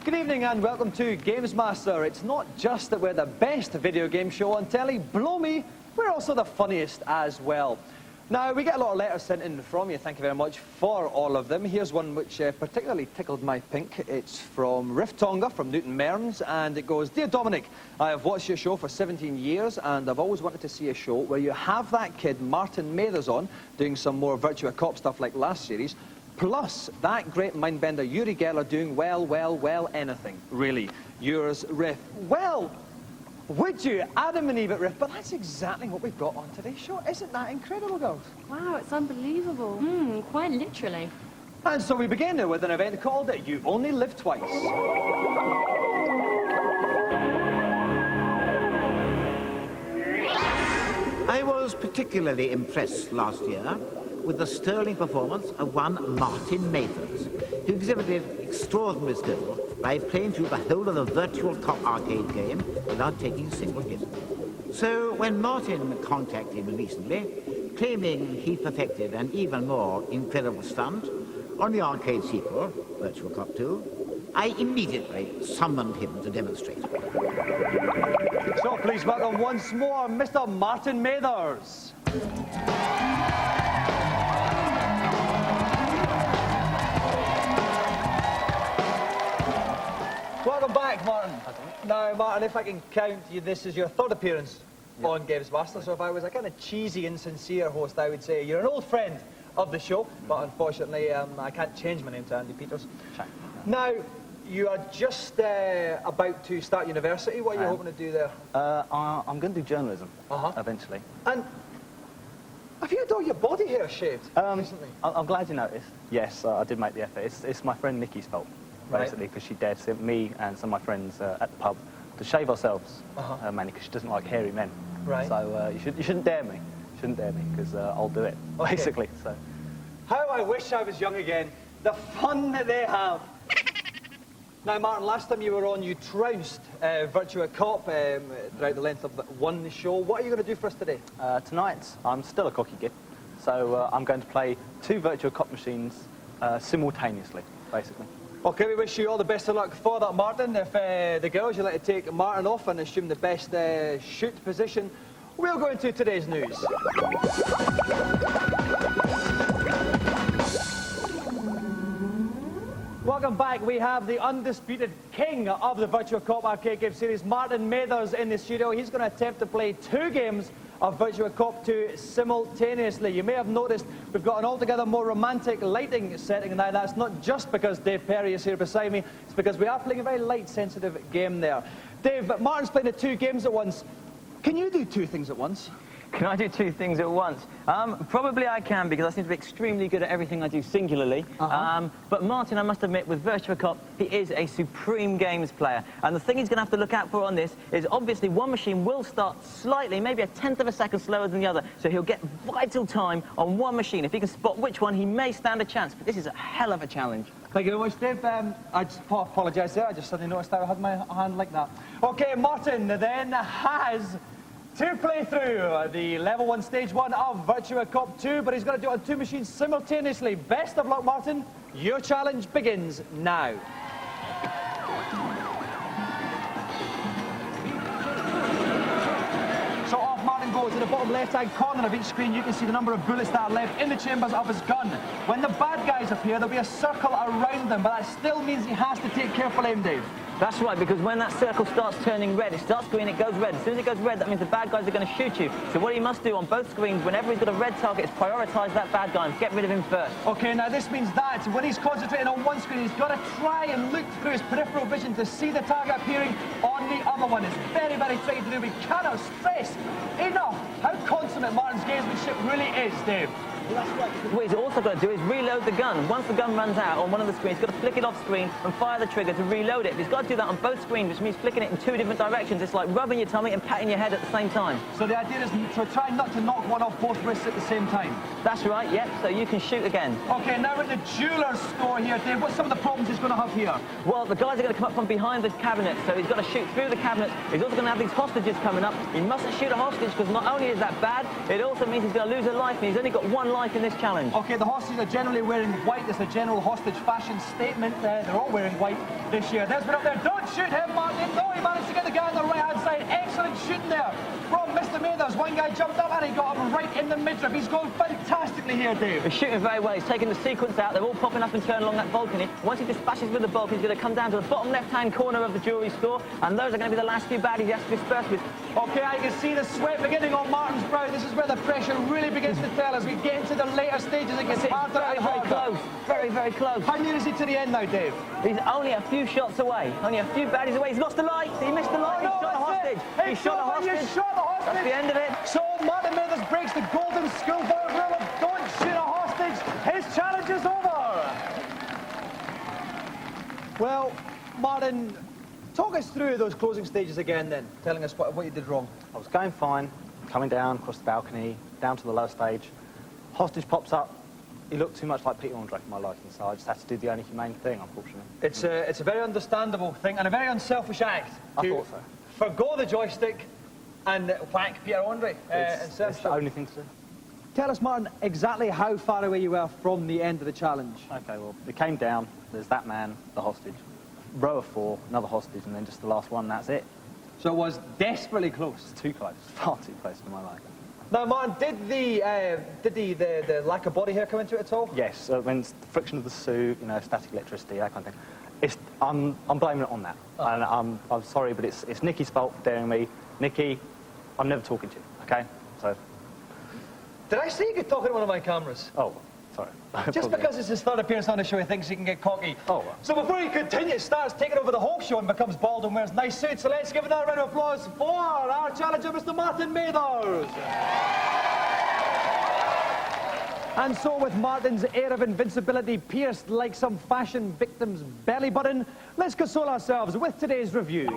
Good evening and welcome to GamesMaster. It's not just that we're the best video game show on telly, blow me, we're also the funniest as well. Now, we get a lot of letters sent in from you, thank you very much for all of them. Here's one which particularly tickled my pink. It's from Riff Tonga, from Newton Mearns, and it goes, Dear Dominic, I have watched your show for 17 years, and I've always wanted to see a show where you have that kid, Martin Mathers, on, doing some more Virtua Cop stuff like last series, plus that great mindbender Yuri Geller doing well, anything, really. Yours, Riff. Well, would you? Adam and Eve at Riff, but that's exactly what we've got on today's show. Isn't that incredible, girls? Wow, it's unbelievable. Quite literally. And so we begin with an event called You Only Live Twice. I was particularly impressed last year with the sterling performance of one Martin Mathers, who exhibited extraordinary skill by playing through the whole of the Virtua Cop arcade game without taking a single hit. So when Martin contacted me recently, claiming he perfected an even more incredible stunt on the arcade sequel, Virtua Cop 2, I immediately summoned him to demonstrate. So please welcome once more Mr. Martin Mathers. Welcome back, Martin. Now, Martin, if I can count you, this is your third appearance on GamesMaster, so if I was a kind of cheesy, insincere host, I would say you're an old friend of the show, but unfortunately, I can't change my name to Andy Peters. Sure. Now, you are just about to start university. What are you hoping to do there? I'm going to do journalism, eventually. And have you had all your body hair shaved recently? I'm glad you noticed. Yes, I did make the effort. It's my friend Nikki's fault, basically, because she dared send me and some of my friends at the pub to shave ourselves, mainly because she doesn't like hairy men. Right. So you shouldn't dare me. You shouldn't dare me, because I'll do it, basically. So. How I wish I was young again. The fun that they have. Now, Martin, last time you were on, you trounced Virtua Cop throughout the length of one show. What are you going to do for us today? Tonight, I'm still a cocky git, so I'm going to play 2 Virtua Cop machines simultaneously, basically. Okay, we wish you all the best of luck for that, Martin. If the girls, you'd like to take Martin off and assume the best shoot position, we'll go into today's news. Welcome back. We have the undisputed king of the Virtua Cop arcade game series, Martin Mathers, in the studio. He's going to attempt to play 2 games of Virtua Cop 2 simultaneously. You may have noticed we've got an altogether more romantic lighting setting. Now, that's not just because Dave Perry is here beside me. It's because we are playing a very light-sensitive game there. Dave, Martin's playing the 2 games at once. Can you do 2 things at once? Can I do 2 things at once? Probably I can, because I seem to be extremely good at everything I do singularly. But Martin, I must admit, with Virtua Cop, he is a supreme games player. And the thing he's going to have to look out for on this is, obviously, one machine will start slightly, maybe a 1/10 of a second slower than the other. So he'll get vital time on one machine. If he can spot which one, he may stand a chance. But this is a hell of a challenge. Thank you very much, Dave. I just apologise there. I just suddenly noticed I had my hand like that. Okay, Martin then has to play through the level 1, stage 1 of Virtua Cop 2, but he's going to do it on 2 machines simultaneously. Best of luck, Martin. Your challenge begins now. So off Martin goes. In the bottom left-hand corner of each screen, you can see the number of bullets that are left in the chambers of his gun. When the bad guys appear, there'll be a circle around them, but that still means he has to take careful aim, Dave. That's right, because when that circle starts turning red, it starts green, it goes red. As soon as it goes red, that means the bad guys are going to shoot you. So what he must do on both screens, whenever he's got a red target, is prioritise that bad guy and get rid of him first. Okay, now this means that when he's concentrating on one screen, he's got to try and look through his peripheral vision to see the target appearing on the other one. It's very, very tricky to do. We cannot stress enough how consummate Martin's gamesmanship really is, Dave. What he's also got to do is reload the gun. Once the gun runs out on one of the screens, he's got to flick it off screen and fire the trigger to reload it. He's got to do that on both screens, which means flicking it in 2 different directions. It's like rubbing your tummy and patting your head at the same time. So the idea is to try not to knock one off both wrists at the same time. That's right, yep, so you can shoot again. Okay, now we're at the jeweller's store here, Dave. What's some of the problems he's going to have here? Well, the guys are going to come up from behind this cabinet, so he's got to shoot through the cabinet. He's also going to have these hostages coming up. He mustn't shoot a hostage, because not only is that bad, it also means he's going to lose a life, and he's only got 1 like in this challenge? Okay, the hostages are generally wearing white. There's a general hostage fashion statement. They're all wearing white this year. There's one up there. Don't shoot him, Martin. No, he managed to get the guy on the right-hand side. Excellent shooting there from Mr. Mathers. One guy jumped up and he got him right in the midriff. He's going fantastically here, Dave. He's shooting very well. He's taking the sequence out. They're all popping up and turning along that balcony. Once he dispatches with the balcony, he's going to come down to the bottom left-hand corner of the jewellery store, and those are going to be the last few baddies he has to disperse with. Okay, I can see the sweat beginning on Martin's brow. This is where the pressure really begins to tell. As we get into the later stages, it gets harder and harder. Very close. Very, very close. How near is he to the end now, Dave? He's only a few shots away. Only a few baddies away. He's lost the light. He missed the light. Oh, no, He shot a hostage. He shot a hostage. You shot the hostage. That's the end of it. So Martin Mathers breaks the golden schoolboy rule of don't shoot a hostage. His challenge is over. Well, Martin, talk us through those closing stages again then, telling us what you did wrong. I was going fine, coming down across the balcony, down to the lower stage. Hostage pops up. He looked too much like Peter Andre for my liking, so I just had to do the only humane thing, unfortunately. It's a very understandable thing and a very unselfish act. I thought so. Forgo the joystick and whack Peter Andre. It's the only thing to do. Tell us, Martin, exactly how far away you were from the end of the challenge. Okay, well, it came down. There's that man, the hostage. Row of 4, another hostage, and then just the last one, that's it. So it was desperately close. Too close, far too close to my liking. Now, Martin, did the lack of body hair come into it at all? Yes, when it's the friction of the suit, you know, static electricity, that kind of thing. I'm blaming it on that. Oh. And I'm sorry, but it's Nikki's fault for daring me. Nikki, I'm never talking to you, okay? So. Did I see you get talking to one of my cameras? Oh, sorry. Just because it's his third appearance on the show, he thinks he can get cocky. Oh, well. So before he continues, starts taking over the whole show and becomes bald and wears nice suits, so let's give another round of applause for our challenger, Mr. Martin Mathers. And so with Martin's air of invincibility pierced like some fashion victim's belly button, let's console ourselves with today's reviews.